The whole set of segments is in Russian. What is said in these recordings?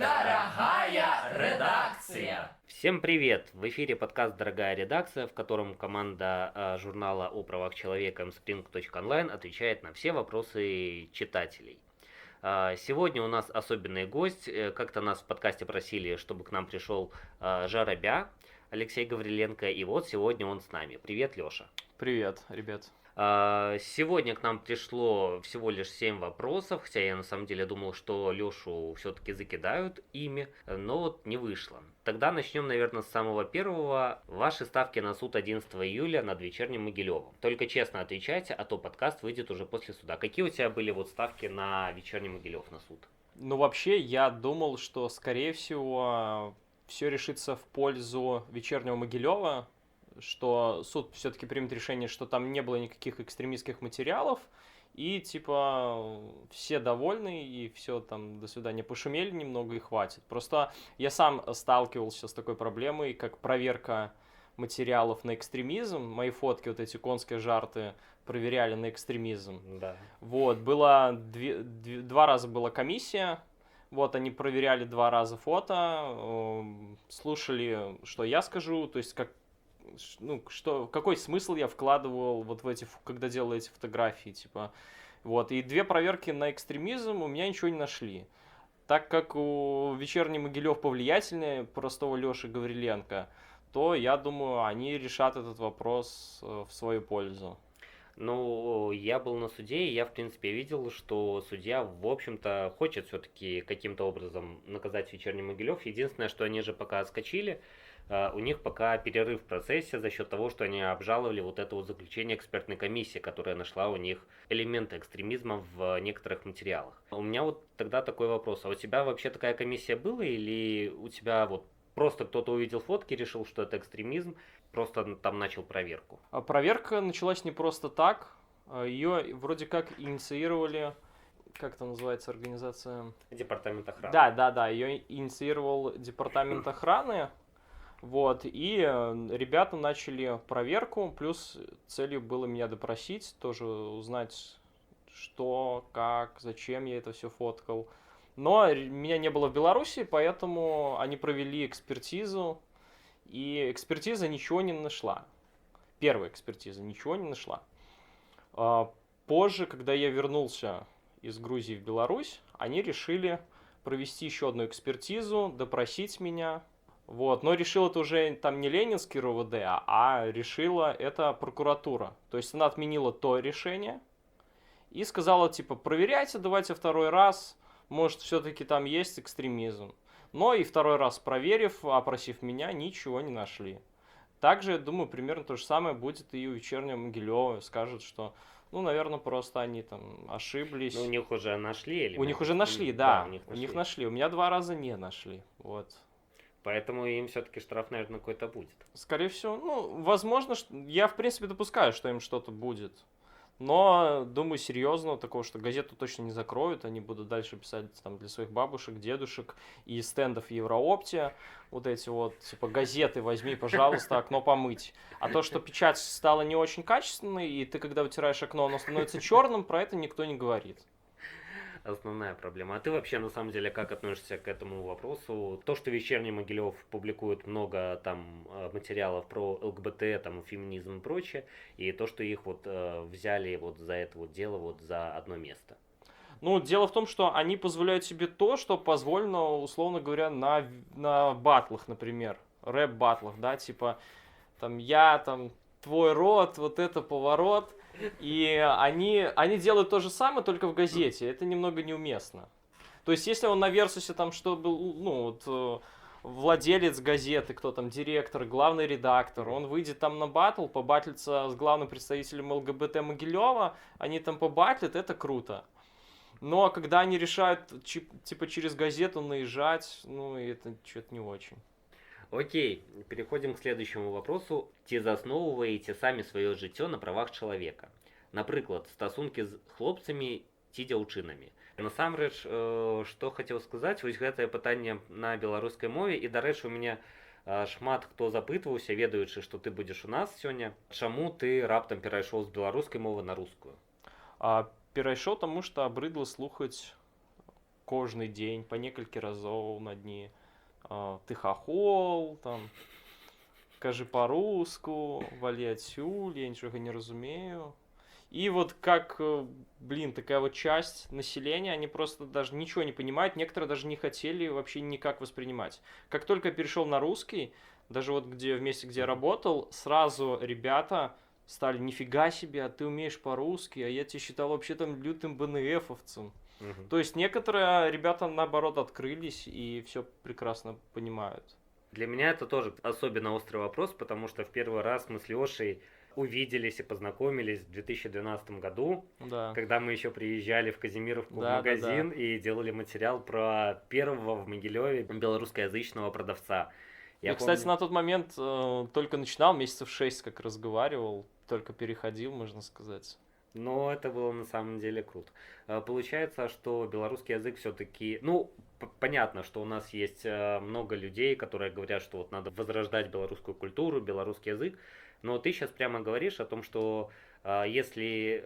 Дорогая редакция! Всем привет! В эфире подкаст «Дорогая редакция», в котором команда журнала о правах человека mspring.online отвечает на все вопросы читателей. Сегодня у нас особенный гость. Как-то нас в подкасте просили, чтобы к нам пришел Жарабя Алексей Гавриленко, и вот сегодня он с нами. Привет, Леша! Привет, ребят! Сегодня к нам пришло всего лишь 7 вопросов, хотя я на самом деле думал, что Лешу все-таки закидают ими, но вот не вышло. Тогда начнем, наверное, с самого первого. Ваши ставки на суд 11 июля над Вечерним Могилевым. Только честно отвечайте, а то подкаст выйдет уже после суда. Какие у тебя были вот ставки на Вечерний Могилев, на суд? Ну, вообще, я думал, что, скорее всего, все решится в пользу Вечернего Могилева, что суд все-таки примет решение, что там не было никаких экстремистских материалов, и типа все довольны, и все там, до свидания, пошумели немного и хватит. Просто я сам сталкивался с такой проблемой, как проверка материалов на экстремизм. Мои фотки, вот эти конские жарты, проверяли на экстремизм. Да. Вот, было два раза была комиссия. Вот, они проверяли 2 раза фото, слушали, что я скажу, то есть какой смысл я вкладывал вот в эти, когда делал эти фотографии, типа, вот, и 2 проверки на экстремизм у меня ничего не нашли. Так как у Вечерний Могилев повлиятельнее простого Леши Гавриленко, то, я думаю, они решат этот вопрос в свою пользу. Ну, я был на суде, и я, в принципе, видел, что судья, в общем-то, хочет все-таки каким-то образом наказать Вечерний Могилев. Единственное, что они же пока отскочили, у них пока перерыв в процессе за счет того, что они обжаловали вот это вот заключение экспертной комиссии, которая нашла у них элементы экстремизма в некоторых материалах. У меня вот тогда такой вопрос, а у тебя вообще такая комиссия была, или у тебя вот просто кто-то увидел фотки, решил, что это экстремизм, просто там начал проверку? Проверка началась не просто так, ее вроде как инициировали, как это называется организация? Департамент охраны. Да, ее инициировал департамент охраны. Вот, и ребята начали проверку, плюс целью было меня допросить, тоже узнать, что, как, зачем я это все фоткал. Но меня не было в Беларуси, поэтому они провели экспертизу, и экспертиза ничего не нашла. Первая экспертиза ничего не нашла. Позже, когда я вернулся из Грузии в Беларусь, они решили провести еще одну экспертизу, допросить меня. Вот, но решил это уже там не Ленинский РОВД, а решила это прокуратура. То есть она отменила то решение и сказала, типа, проверяйте, давайте второй раз, может, все-таки там есть экстремизм. Но и второй раз проверив, опросив меня, ничего не нашли. Также, я думаю, примерно то же самое будет и у Вечернего Могилева. Скажут, что, ну, наверное, просто они там ошиблись. Ну, у них уже нашли элементы. У них уже нашли, да. У них нашли. У меня 2 раза не нашли. Вот. Поэтому им все-таки штраф, наверное, какой-то будет. Скорее всего, ну, возможно, я, в принципе, допускаю, что им что-то будет. Но, думаю, серьезно, такого, что газету точно не закроют, они будут дальше писать там для своих бабушек, дедушек и стендов Евроопте, вот эти вот, типа, газеты возьми, пожалуйста, окно помыть. А то, что печать стала не очень качественной, и ты, когда вытираешь окно, оно становится черным, про это никто не говорит. Основная проблема. А ты вообще, на самом деле, как относишься к этому вопросу? То, что Вечерний Могилев публикует много там материалов про ЛГБТ, там, феминизм и прочее, и то, что их вот взяли вот за это вот дело вот за одно место. Ну, дело в том, что они позволяют себе то, что позволено, условно говоря, на батлах, например, рэп-батлах, да, типа, там, я, там, твой рот, вот это поворот. И они делают то же самое, только в газете. Это немного неуместно. То есть, если он на Версусе там что был, ну, вот, владелец газеты, кто там, директор, главный редактор, он выйдет там на батл, побатлится с главным представителем ЛГБТ Могилева, они там побатлят, это круто. Но когда они решают, типа, через газету наезжать, ну, это что-то не очень. Окей, переходим к следующему вопросу. Ці засновуєте самі своє життя на правах чоловіка. Наприклад, стосунки з хлопцями ці дзяўчынамі. Насамрэч, што хацеў сказаць, вось гэтае пытанне на беларускай мове, і, дарэчы, у мяне шмат хто запытваўся, ведаючы, што ты будзеш у нас сёння, чаму ты раптам перайшоў з беларускай мовы на рускую? Перайшоў, таму што абрыдла слухаць кожный день, по некалькі разоў на дні. Ты хахол, там, кажи по-руску, вали отсюль, я ничего не разумею. И вот как, такая вот часть населения, они просто даже ничего не понимают, некоторые даже не хотели вообще никак воспринимать. Как только я перешел на русский, даже вот в месте, где я работал, сразу ребята стали: нифига себе, а ты умеешь по-русски, а я тебя считал вообще там лютым БНФовцем. То есть некоторые ребята, наоборот, открылись и все прекрасно понимают. Для меня это тоже особенно острый вопрос, потому что в первый раз мы с Лешей увиделись и познакомились в 2012 году, Да. когда мы еще приезжали в Казимировку в магазин и делали материал про первого в Могилеве белорусскоязычного продавца. Я, кстати, на тот момент только начинал, месяцев 6 как разговаривал, только переходил, можно сказать. Но это было на самом деле круто. Получается, что белорусский язык все-таки... понятно, что у нас есть много людей, которые говорят, что вот надо возрождать белорусскую культуру, белорусский язык. Но ты сейчас прямо говоришь о том, что если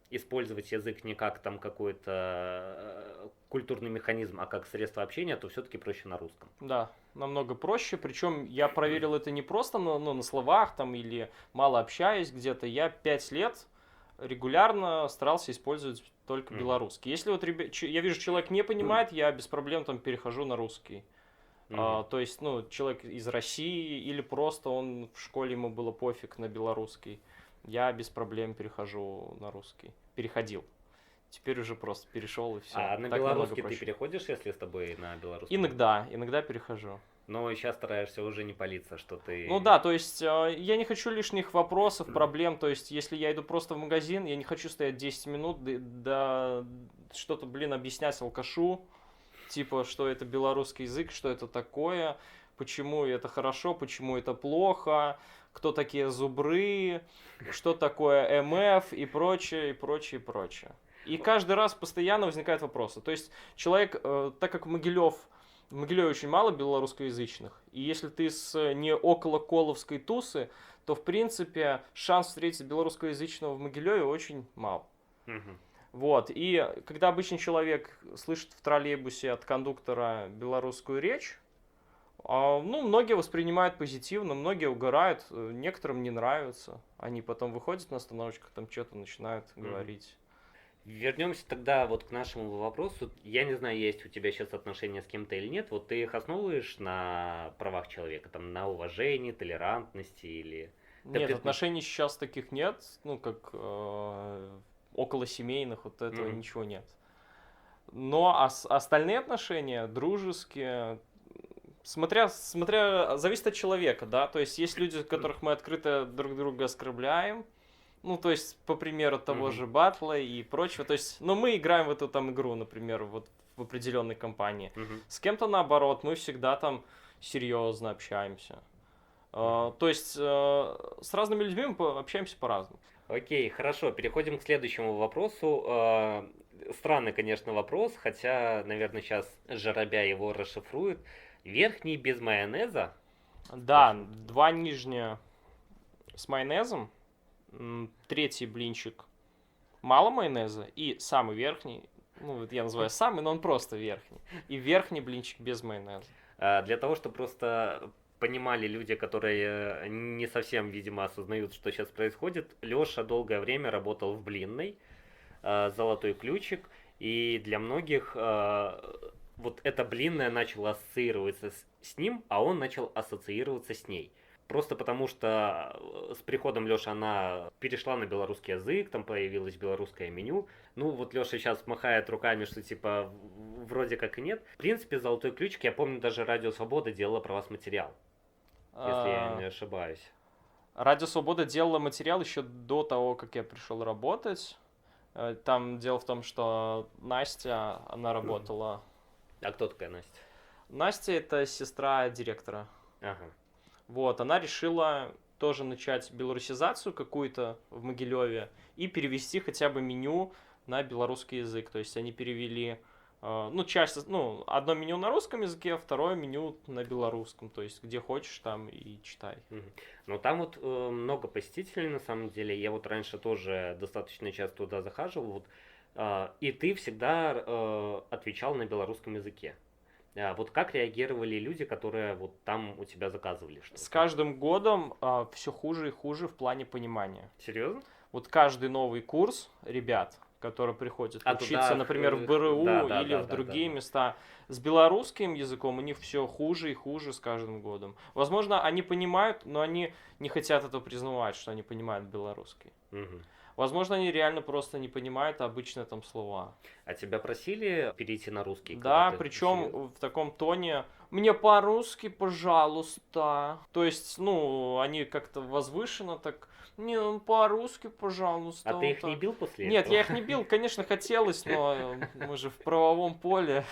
использовать язык не как там какой-то культурный механизм, а как средство общения, то все-таки проще на русском. Да, намного проще. Причем я проверил это не просто на словах там или мало общаясь где-то. Я 5 лет регулярно старался использовать только белорусский. Если вот я вижу, человек не понимает, я без проблем там перехожу на русский. То есть, человек из России или просто он в школе, ему было пофиг на белорусский. Я без проблем перехожу на русский. Переходил. Теперь уже просто перешел и все. А на белорусский ты переходишь, если с тобой на белорусский? Иногда перехожу. Но сейчас стараешься уже не палиться, что ты... То есть я не хочу лишних вопросов, проблем. То есть если я иду просто в магазин, я не хочу стоять 10 минут, да что-то, объяснять алкашу. Типа, что это белорусский язык, что это такое, почему это хорошо, почему это плохо, кто такие зубры, что такое МФ и прочее, и прочее, и прочее. И каждый раз постоянно возникают вопросы. То есть человек, так как в Могилеве очень мало белорусскоязычных, и если ты не около Коловской тусы, то, в принципе, шанс встретить белорусскоязычного в Могилеве очень мал. Вот, и когда обычный человек слышит в троллейбусе от кондуктора белорусскую речь, многие воспринимают позитивно, многие угорают, некоторым не нравится. Они потом выходят на остановочках, там что-то начинают говорить. Вернемся тогда вот к нашему вопросу. Я не знаю, есть у тебя сейчас отношения с кем-то или нет. Вот ты их основываешь на правах человека, там, на уважении, толерантности или... Нет, отношений сейчас таких нет, около семейных, вот этого ничего нет. Но остальные отношения, дружеские, зависит от человека, да, то есть есть люди, которых мы открыто друг друга оскорбляем, то есть, по примеру того же батла и прочего, то есть, мы играем в эту там игру, например, вот в определенной компании. С кем-то наоборот, мы всегда там серьезно общаемся. То есть, с разными людьми мы общаемся по-разному. Окей, хорошо, переходим к следующему вопросу. Странный, конечно, вопрос, хотя, наверное, сейчас Жаробя его расшифрует. Верхний без майонеза? Да, 2 нижние с майонезом, 3-й блинчик мало майонеза, и самый верхний, я называю самый, но он просто верхний, и верхний блинчик без майонеза. Для того, чтобы просто... понимали люди, которые не совсем, видимо, осознают, что сейчас происходит. Леша долгое время работал в блинной, «Золотой ключик», и для многих вот эта блинная начала ассоциироваться с ним, а он начал ассоциироваться с ней. Просто потому что с приходом Леши она перешла на белорусский язык, там появилось белорусское меню. Вот Леша сейчас махает руками, что типа вроде как и нет. В принципе, «Золотой ключик», я помню, даже Радио Свобода делала про вас материал. Если я не ошибаюсь. Радио Свобода делала материал еще до того, как я пришел работать. Там дело в том, что Настя, она работала... А кто такая Настя? Настя — это сестра директора. Ага. Вот, она решила тоже начать белорусизацию какую-то в Могилеве и перевести хотя бы меню на белорусский язык. То есть они перевели... одно меню на русском языке, второе меню на белорусском, то есть где хочешь, там и читай. Там вот много посетителей на самом деле, я вот раньше тоже достаточно часто туда захаживал, вот и ты всегда отвечал на белорусском языке. Вот как реагировали люди, которые вот там у тебя заказывали что-то? С каждым годом все хуже и хуже в плане понимания. Серьезно? Вот каждый новый курс ребят, которые приходят учиться, туда, например, в БРУ да, или да, в да, другие да. места, с белорусским языком у них все хуже и хуже с каждым годом. Возможно, они понимают, но они не хотят это признавать, что они понимают белорусский. Мгм. Возможно, они реально просто не понимают обычные там слова. А тебя просили перейти на русский? Да, когда ты- причем Серьезно? в таком тоне «мне по-русски, пожалуйста». То есть, ну, они как-то возвышенно так «не, ну, по-русски, пожалуйста». А ты вот их не так». бил после Нет, этого? я их не бил, конечно, хотелось, но мы же в правовом поле.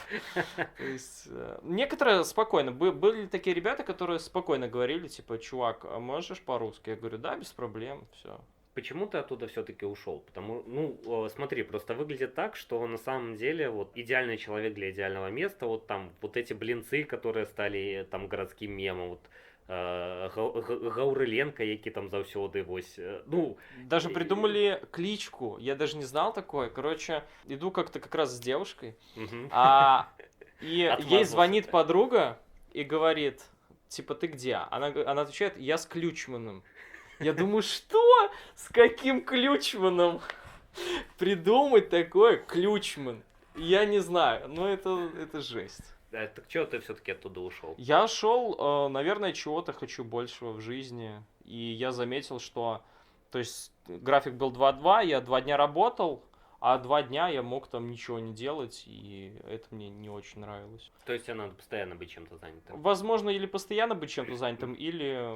То есть, некоторые спокойно. Были такие ребята, которые спокойно говорили, типа, чувак, а можешь по-русски? Я говорю, да, без проблем, все. Почему ты оттуда все-таки ушел? Смотри, просто выглядит так, что на самом деле вот идеальный человек для идеального места, вот там вот эти блинцы, которые стали там городским мемом, вот Гауриленко, які там завсёды вось, Даже придумали кличку, я даже не знал такое. Короче, иду как-то как раз с девушкой, мгм. и ей Отмазался звонит ты. подруга и говорит, типа, ты где? Она отвечает, я с Ключманом. Я думаю, что? С каким Ключманом? Придумать такое Ключман. Я не знаю, но это жесть. Так чего ты все-таки оттуда ушел? Я шел, наверное, чего-то хочу большего в жизни. И я заметил, что, то есть, график был 2-2, я 2 дня работал, а 2 дня я мог там ничего не делать, и это мне не очень нравилось. То есть тебе надо постоянно быть чем-то занятым. Возможно, или постоянно быть чем-то занятым, или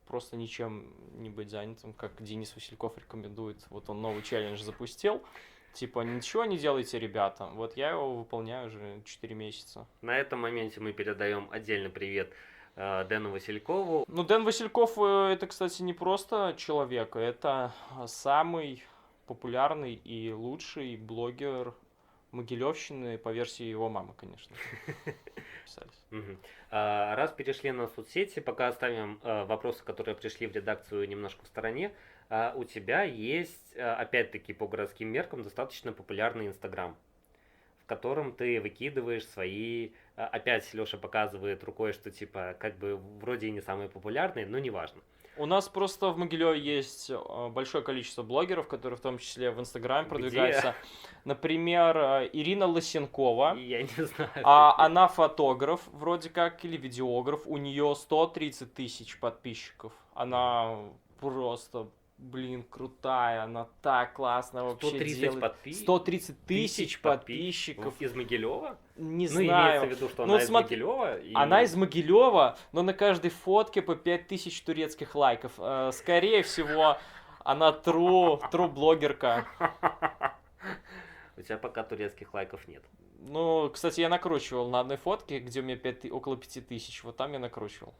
просто ничем не быть занятым, как Денис Васильков рекомендует. Вот он новый челлендж запустил. Типа, ничего не делайте, ребята. Вот я его выполняю уже 4 месяца. На этом моменте мы передаем отдельный привет Дэну Василькову. Ну, Дэн Васильков, это, кстати, не просто человек, это самый популярный и лучший блогер Могилевщины по версии его мамы, конечно. Писались. Мгм. Раз перешли на соцсети, пока оставим вопросы, которые пришли в редакцию, немножко в стороне. У тебя есть, опять-таки, по городским меркам, достаточно популярный Инстаграм, в котором ты выкидываешь свои... Опять Леша показывает рукой, что типа как бы вроде и не самые популярные, но неважно. У нас просто в Могилеве есть большое количество блогеров, которые в том числе в Инстаграме Где? продвигаются. Например, Ирина Лысенкова. Я не знаю. Она фотограф, вроде как, или видеограф. У нее 130 тысяч подписчиков. Она просто, блин, крутая. Она так классно вообще 130 делает. 130 подписчиков тысяч подписчиков. из Могилева? Не Ну, имеется знаю. в виду, что Ну, она из смотри, Могилева. Она из Могилева, но на каждой фотке по 5000 турецких лайков. Скорее всего, она true блогерка. У тебя пока турецких лайков нет. Ну, кстати, я накручивал на одной фотке, где у меня около 5000. Вот там я накручивал.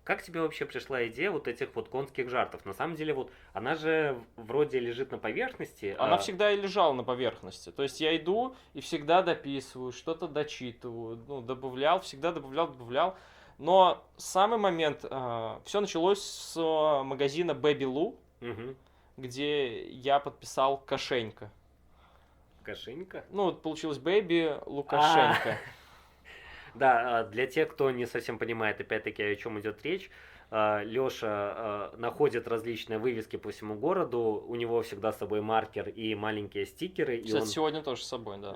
Как тебе вообще пришла идея вот этих вот конских жартов? На самом деле, вот она же вроде лежит на поверхности. Она всегда и лежала на поверхности. То есть я иду и всегда дописываю, что-то дочитываю. Ну, всегда добавлял. Но самый момент, все началось с магазина Baby Lou, Мгм. где я подписал Кошенька. Кошенька? Ну, вот получилось Baby Лукашенко. Да, для тех, кто не совсем понимает, опять-таки, о чем идет речь, Леша находит различные вывески по всему городу, у него всегда с собой маркер и маленькие стикеры. И Кстати, он сегодня тоже с собой, да.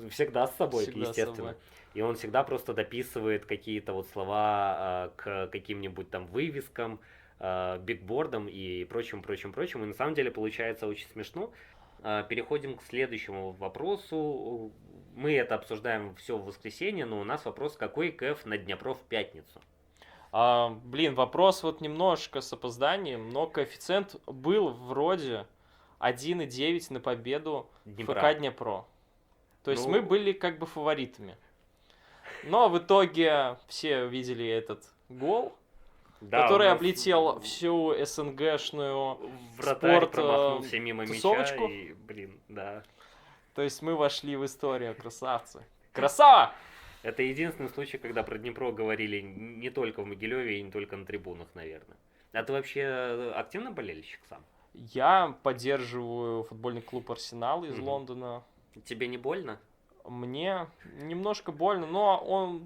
всегда с собой, Всегда с естественно. собой. И он всегда просто дописывает какие-то вот слова к каким-нибудь там вывескам, бигбордам и прочим. И на самом деле получается очень смешно. Переходим к следующему вопросу. Мы это обсуждаем все в воскресенье, но у нас вопрос, какой КФ на Днепро в пятницу? Блин, вопрос вот немножко с опозданием, но коэффициент был вроде 1,9 на победу Днепра. ФК Днепро. То есть Ну- мы были как бы фаворитами. Но в итоге все видели этот гол, Да, который у нас облетел всю СНГшную вратарь спорт, промахнулся мимо тусовочку. мяча, и, блин, да. То есть мы вошли в историю, красавцы. Красава! Это единственный случай, когда про Днепро говорили не только в Могилеве и не только на трибунах, наверное. А ты вообще активно болельщик сам? Я поддерживаю футбольный клуб «Арсенал» из Мгм. Лондона. Тебе не больно? Мне немножко больно, но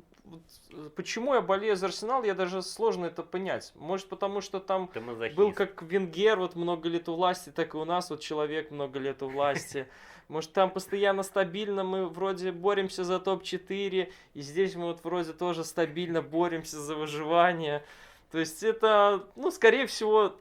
почему я болею за «Арсенал», я даже сложно это понять. Может, потому что там Ты мазохист. был как Венгер, вот много лет у власти, так и у нас вот человек много лет у власти. Может, там постоянно стабильно мы вроде боремся за топ-4, и здесь мы вот вроде тоже стабильно боремся за выживание. То есть это, ну, скорее всего,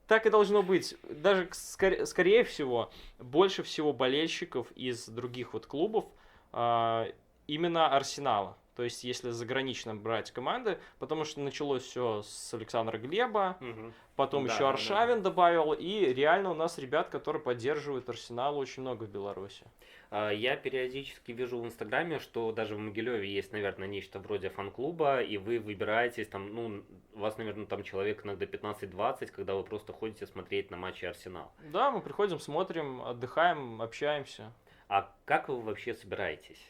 так и должно быть. Даже, скорее всего, больше всего болельщиков из других вот клубов именно Арсенала. То есть, если загранично брать команды, потому что началось все с Александра Глеба, Мгм. потом Да, еще да, Аршавин добавил, и реально у нас ребят, которые поддерживают Арсенал, очень много в Беларуси. Я периодически вижу в Инстаграме, что даже в Могилеве есть, наверное, нечто вроде фан-клуба, и вы выбираетесь там, ну, у вас, наверное, там человек иногда 15-20, когда вы просто ходите смотреть на матчи Арсенал. Да, мы приходим, смотрим, отдыхаем, общаемся. А как вы вообще собираетесь?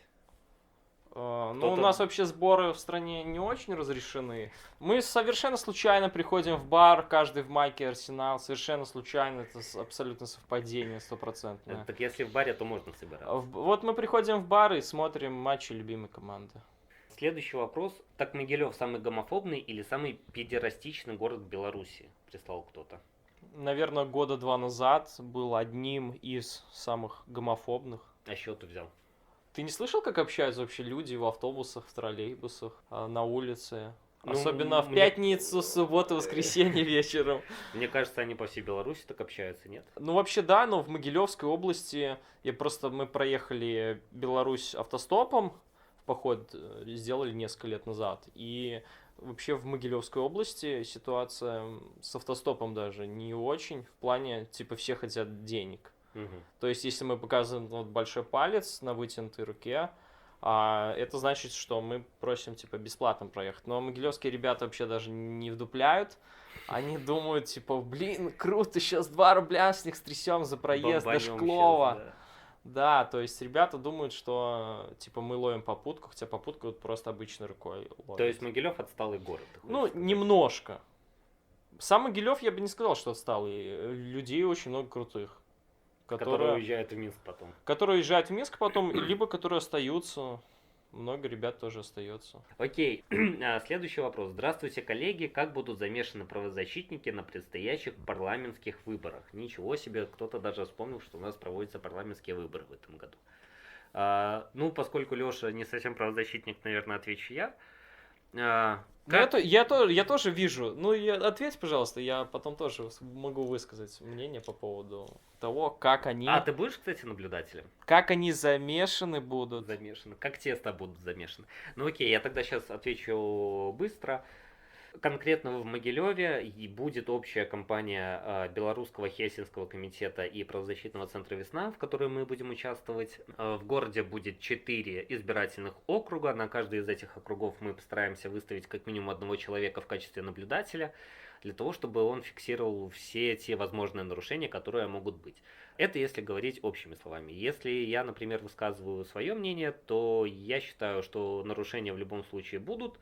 Ну, у Кто-то- нас вообще сборы в стране не очень разрешены. Мы совершенно случайно приходим в бар, каждый в майке Арсенал. Совершенно случайно, это абсолютно совпадение, стопроцентное. Так если в баре, то можно собираться. Вот мы приходим в бар и смотрим матчи любимой команды. Следующий вопрос. Так Могилев самый гомофобный или самый педерастичный город в Беларуси? Прислал кто-то. Наверное, года 2 назад был одним из самых гомофобных. А с чего ты взял? Ты не слышал, как общаются вообще люди в автобусах, в троллейбусах, на улице? Ну, Особенно в мне- пятницу, субботу, воскресенье вечером. Мне кажется, они по всей Беларуси так общаются, нет? Ну, вообще, да, но в Могилевской области мы проехали Беларусь автостопом в поход, сделали несколько лет назад. И вообще в Могилевской области ситуация с автостопом даже не очень, в плане, типа, все хотят денег. Мгм. То есть, если мы показываем вот большой палец на вытянутой руке, это значит, что мы просим, типа, бесплатно проехать. Но могилевские ребята вообще даже не вдупляют. Они думают, типа, блин, круто, сейчас 2 рубля с них стрясем за проезд до Бомбанем Шклова. щас, да. Да, то есть ребята думают, что, типа, мы ловим попутку, хотя попутку вот просто обычной рукой ловят. То есть Могилев отсталый город. ты хочешь Ну, сказать? немножко. Сам Могилев я бы не сказал, что отсталый. Людей очень много крутых. Которые уезжают в Минск потом. Которые уезжают в Минск потом, либо которые остаются. Много ребят тоже остается. Окей, следующий вопрос. Здравствуйте, коллеги. Как будут замешаны правозащитники на предстоящих парламентских выборах? Ничего себе, кто-то даже вспомнил, что у нас проводятся парламентские выборы в этом году. Ну, поскольку Леша не совсем правозащитник, наверное, отвечу я. Я тоже вижу. Ну, ответь, пожалуйста, я потом тоже могу высказать мнение по поводу того, как они, Ты будешь, кстати, наблюдателем? как они замешаны будут. Замешаны. Как тесто будут замешаны. Ну окей, я тогда сейчас отвечу быстро. Конкретно в Могилеве и будет общая кампания Белорусского Хельсинского комитета и правозащитного центра «Весна», в которой мы будем участвовать. В городе будет 4 избирательных округа. На каждый из этих округов мы постараемся выставить как минимум одного человека в качестве наблюдателя, для того, чтобы он фиксировал все те возможные нарушения, которые могут быть. Это если говорить общими словами. Если я, например, высказываю свое мнение, то я считаю, что нарушения в любом случае будут.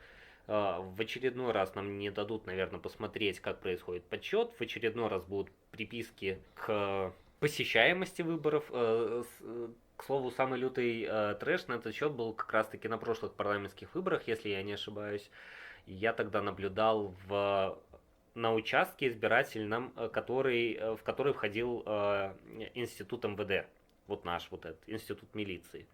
В очередной раз нам не дадут, наверное, посмотреть, как происходит подсчет. В очередной раз будут приписки к посещаемости выборов. К слову, самый лютый трэш на этот счет был как раз-таки на прошлых парламентских выборах, если я не ошибаюсь. Я тогда наблюдал на участке избирательном, в который входил институт МВД. Вот наш вот этот институт милиции.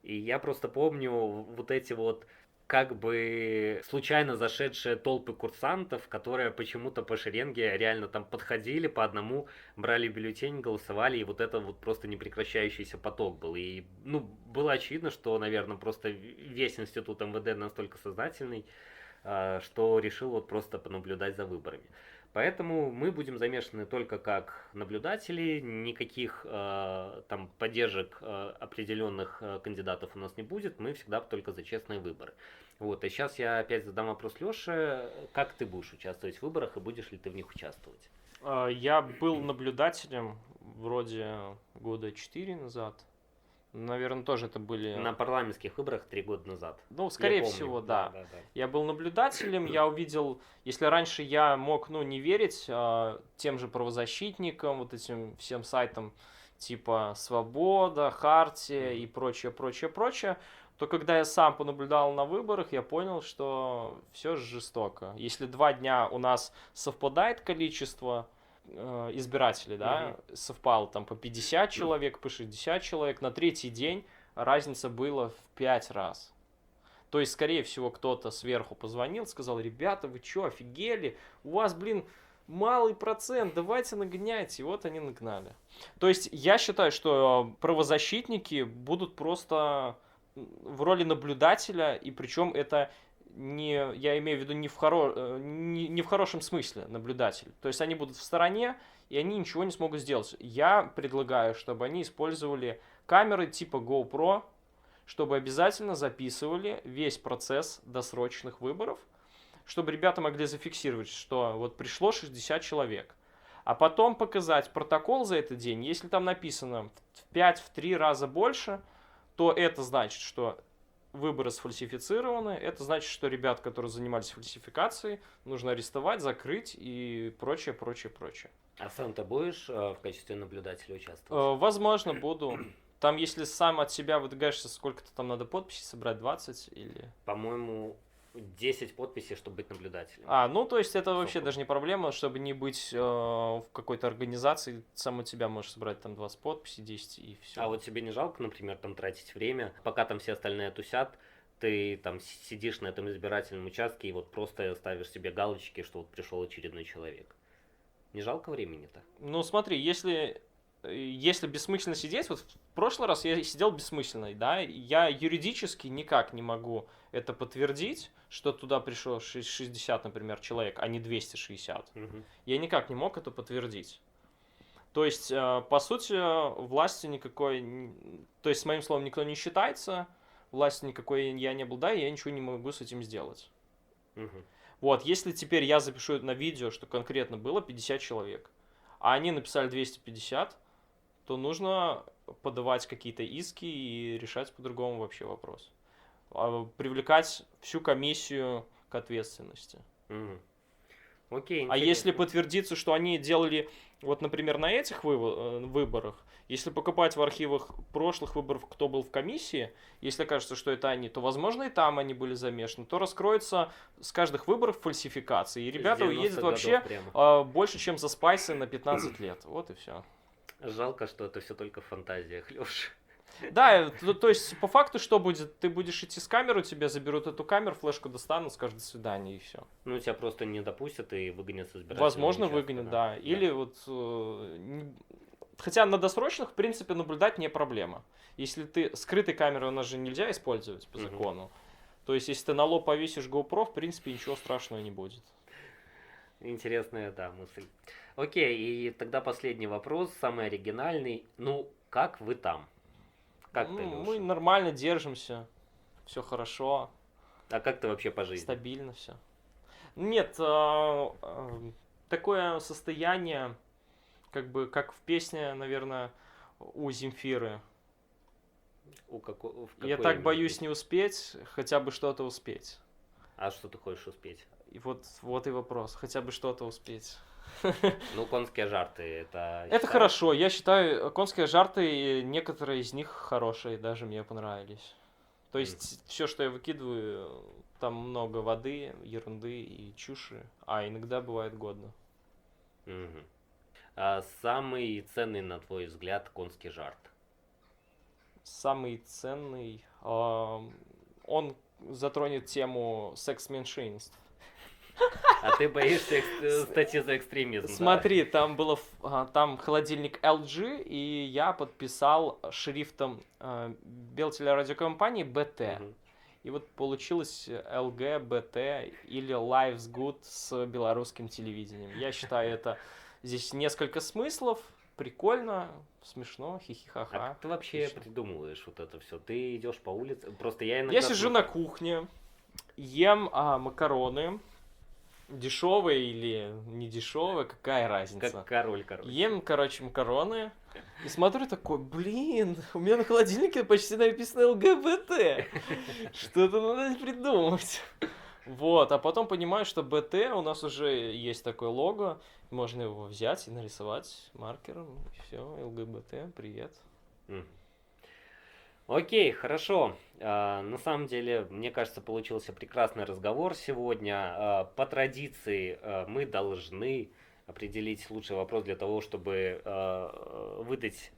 И я просто помню вот эти вот как бы случайно зашедшие толпы курсантов, которые почему-то по шеренге реально там подходили по одному, брали бюллетень, голосовали, и вот это вот просто непрекращающийся поток был. И, ну, было очевидно, что, наверное, просто весь институт МВД настолько сознательный, что решил вот просто понаблюдать за выборами. Поэтому мы будем замешаны только как наблюдатели, никаких там поддержек определенных кандидатов у нас не будет, мы всегда только за честные выборы. Вот, и сейчас я опять задам вопрос Леше, как ты будешь участвовать в выборах и будешь ли ты в них участвовать? Я был наблюдателем вроде года 4 назад. Наверное, тоже это были... На парламентских выборах 3 года назад. Ну, Я скорее помню. всего, да. Да. Я был наблюдателем, я увидел, если раньше я мог, не верить тем же правозащитникам, вот этим всем сайтам типа Свобода, Хартия и прочее, то когда я сам понаблюдал на выборах, я понял, что все жестоко. Если 2 дня у нас совпадает количество избирателей, да, совпало там по 50 человек, по 60 человек, на 3-й день разница была в 5 раз. То есть, скорее всего, кто-то сверху позвонил, сказал: ребята, вы что, офигели? У вас, малый процент, давайте нагоняйте. И вот они нагнали. То есть, я считаю, что правозащитники будут просто в роли наблюдателя, и причем это не, я имею в виду не в хорошем смысле наблюдатель. То есть, они будут в стороне, и они ничего не смогут сделать. Я предлагаю, чтобы они использовали камеры типа GoPro, чтобы обязательно записывали весь процесс досрочных выборов, чтобы ребята могли зафиксировать, что вот пришло 60 человек. А потом показать протокол за этот день. Если там написано в 5-3 раза больше, то это значит, что выборы сфальсифицированы. Это значит, что ребят, которые занимались фальсификацией, нужно арестовать, закрыть и прочее. А сам ты будешь в качестве наблюдателя участвовать? Возможно, буду. Там, если сам от себя выдвигаешься, сколько-то там надо подписей собрать, 20 или... По-моему, 10 подписей, чтобы быть наблюдателем. То есть это вообще даже не проблема, чтобы не быть в какой-то организации, сам от себя можешь собрать там 20 подписей, 10 и все. А вот тебе не жалко, например, там тратить время, пока там все остальные тусят, ты там сидишь на этом избирательном участке и вот просто ставишь себе галочки, что вот пришел очередной человек. Не жалко времени-то? Смотри, если бессмысленно сидеть, вот в прошлый раз я сидел бессмысленно, да, я юридически никак не могу это подтвердить, что туда пришло 60, например, человек, а не 260. Я никак не мог это подтвердить. То есть, по сути, властью никакой, то есть, с моим словом, никто не считается, властью никакой я не обладаю, я ничего не могу с этим сделать. Вот, если теперь я запишу на видео, что конкретно было 50 человек, а они написали 250, то нужно подавать какие-то иски и решать по-другому вообще вопрос. Привлекать всю комиссию к ответственности. Окей, а если подтвердится, что они делали, вот, например, на этих выборах, если покопать в архивах прошлых выборов, кто был в комиссии, если окажется, что это они, то, возможно, и там они были замешаны, то раскроется с каждых выборов фальсификации. И ребята уедут вообще больше, чем за спайсы на 15 лет. Вот и все. Жалко, что это все только в фантазиях, Леш. Да, то есть по факту что будет? Ты будешь идти с камерой, тебе заберут эту камеру, флешку достанут, скажут до свидания и все. Тебя просто не допустят и выгонят с избирательного Возможно, участка, выгонят, да. Или вот... Хотя на досрочных, в принципе, наблюдать не проблема. Если ты... Скрытой камерой у нас же нельзя использовать по закону. То есть, если ты на лоб повесишь GoPro, в принципе, ничего страшного не будет. Интересная, да, мысль. Окей, и тогда последний вопрос, самый оригинальный. Как вы там? Как ты, Леша? Мы нормально держимся, все хорошо. А как ты вообще по жизни? Стабильно все. Нет, такое состояние, как в песне, наверное, у Земфиры. Я так боюсь не успеть, хотя бы что-то успеть. А что ты хочешь успеть? И вот и вопрос, хотя бы что-то успеть. Конские жарты, это... Это хорошо, я считаю, конские жарты, некоторые из них хорошие, даже мне понравились. То есть, все, что я выкидываю, там много воды, ерунды и чуши, а иногда бывает годно. А самый ценный, на твой взгляд, конский жарт? Самый ценный... он затронет тему секс-меньшинств. А ты боишься статьи за экстремизм? Смотри, там холодильник LG, и я подписал шрифтом белтелерадиокомпании BT. И вот получилось ЛГБТ или Life's Good с белорусским телевидением. Я считаю, это здесь несколько смыслов, прикольно, смешно, хихихаха. А как ты вообще придумываешь вот это все? Ты идешь по улице, просто я иногда... Я сижу на кухне, ем макароны, Дешевые или не дешевые, какая разница? Как король, короче. Ем, короче, макароны. И смотрю такой, блин, у меня на холодильнике почти написано ЛГБТ. Что-то надо придумать. Вот, а потом понимаю, что БТ у нас уже есть такое лого. Можно его взять и нарисовать маркером. И все, ЛГБТ, привет. Мгм. Окей, хорошо. На самом деле, мне кажется, получился прекрасный разговор сегодня. По традиции мы должны определить лучший вопрос для того, чтобы выдать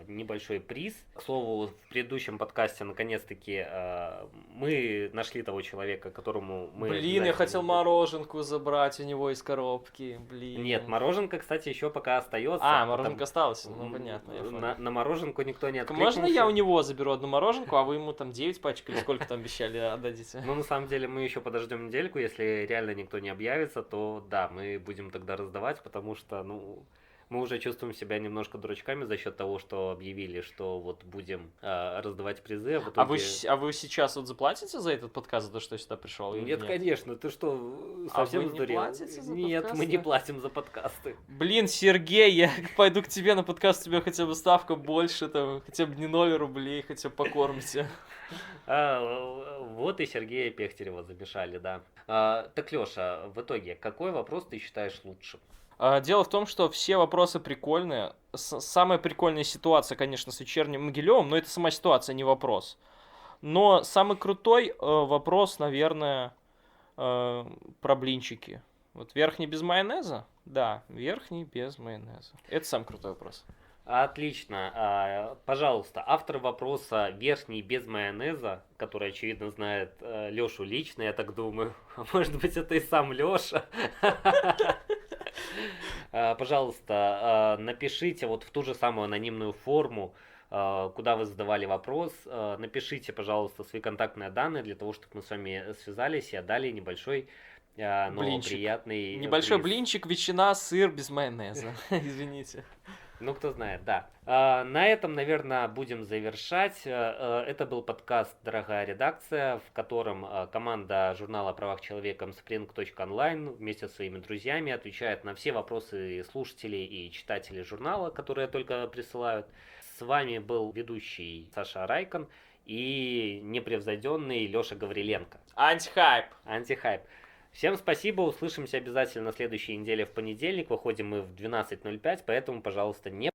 небольшой приз. К слову, в предыдущем подкасте, наконец-таки, мы нашли того человека, которому мы... Блин, я обязательно- хотел мороженку забрать у него из коробки, блин. Нет, мороженка, кстати, еще пока остается. А, потому- мороженка осталась, ну понятно, я понял. На мороженку никто не Так откликнулся. можно я у него заберу одну мороженку, а вы ему там 9 пачек или сколько там обещали отдадите? Ну, на самом деле, мы еще подождем недельку. Если реально никто не объявится, то да, мы будем тогда раздавать, потому что, ну, мы уже чувствуем себя немножко дурачками за счет того, что объявили, что вот будем раздавать призы, а в А вы, итоге- а вы сейчас вот заплатите за этот подкаст, за то, что я сюда пришел? или Нет, конечно, ты что, А совсем вы не сдурел? платите за Нет, мы подкасты? не платим за подкасты. Блин, Сергей, я пойду к тебе на подкаст, у тебя хотя бы ставка больше, там, хотя бы не 0 рублей, хотя бы покормите. Вот и Сергея Пехтерева замешали, да. Так, Леша, в итоге, какой вопрос ты считаешь лучшим? Дело в том, что все вопросы прикольные. Самая прикольная ситуация, конечно, с вечерним Могилевым, но это сама ситуация, не вопрос. Но самый крутой вопрос, наверное, про блинчики. Вот верхний без майонеза? Да, верхний без майонеза. Это самый крутой вопрос. Отлично. Пожалуйста, автор вопроса «Верхний без майонеза», который, очевидно, знает Лешу лично, я так думаю. Может быть, это и сам Леша. Пожалуйста, напишите вот в ту же самую анонимную форму, куда вы задавали вопрос. Напишите, пожалуйста, свои контактные данные для того, чтобы мы с вами связались и отдали небольшой, но Блинчик. приятный Небольшой приз. блинчик, ветчина, сыр без майонеза. Извините. Ну, кто знает, да. На этом, наверное, будем завершать. Это был подкаст «Дорогая редакция», в котором команда журнала о правах человека Spring.online вместе со своими друзьями отвечает на все вопросы слушателей и читателей журнала, которые только присылают. С вами был ведущий Саша Райкон и непревзойденный Леша Гавриленко. Антихайп. Антихайп. Всем спасибо, услышимся обязательно на следующей неделе в понедельник. Выходим мы в 12:05, поэтому, пожалуйста, не